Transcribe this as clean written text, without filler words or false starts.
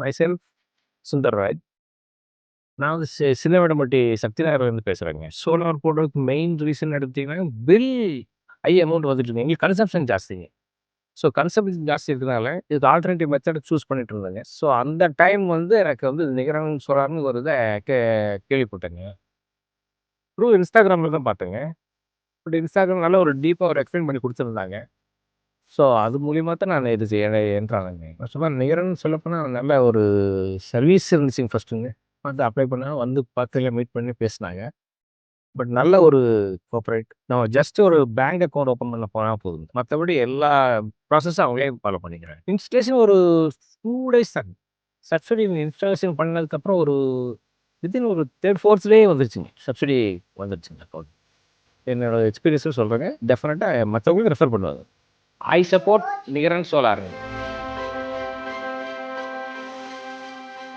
myself Sundar Rai. நான் வந்து சின்னவேடம்பட்டி சக்தி நகர்லேருந்து பேசுகிறேங்க. சோலார் போடுறதுக்கு மெயின் ரீசன் எடுத்தீங்கன்னா, பில் ஹை அமௌண்ட் வந்துட்டு இருக்கு. எங்களுக்கு கன்சம்ப்ஷன் ஜாஸ்திங்க. ஸோ கன்சம்ப்ஷன் ஜாஸ்தி இருக்கிறதுனால, இதுக்கு ஆல்டர்னேட்டிவ் மெத்தட் சூஸ் பண்ணிட்டு இருந்தேங்க. ஸோ அந்த டைம் வந்து எனக்கு வந்து நிகரன் சோலார்ன்னு ஒரு இத கே கேள்விப்பட்டேங்க. த்ரூ இன்ஸ்டாகிராமில தான் பார்த்தேங்க. பட் இன்ஸ்டாகிராம் நல்ல ஒரு டீப்பா ஒரு எக்ஸ்பிளைன் பண்ணி குடுத்துருந்தாங்க. ஸோ அது மூலியமா தான் நான் இது என்ட்ரானேங்க. சும்மா நிகரன்னு சொல்லப்போனா நல்ல ஒரு சர்வீஸ் இருந்துச்சுங்க ஃபர்ஸ்ட்டுங்க. வந்து அப்ளை பண்ணா வந்து பக்கத்துல மீட் பண்ணி பேசுனாங்க. பட் நல்ல ஒரு கோஆப்பரேட். நம்ம ஜஸ்ட் ஒரு பேங்க் அக்கவுண்ட் ஓப்பன் பண்ண போனா போதும். மத்தபடி எல்லா ப்ராசஸும் அவங்களே ஃபாலோ பண்ணிக்கிறாங்க. இன்ஸ்டலேஷன் ஒரு 2 டேஸ் தாங்க. சப்சிடி இன்ஸ்டாலேஷன் பண்ணதுக்கப்புறம் ஒரு வித்தின் ஒரு 3, 4த் டே வந்துருச்சுங்க. சப்சிடி வந்துருச்சுங்க அக்கவுண்ட். என்னோட எக்ஸ்பீரியன்ஸும் சொல்றேங்க. டெஃபினட்டா மத்தவங்களுக்கும் ரெஃபர் பண்ணுவேன். I support Nigaran solar.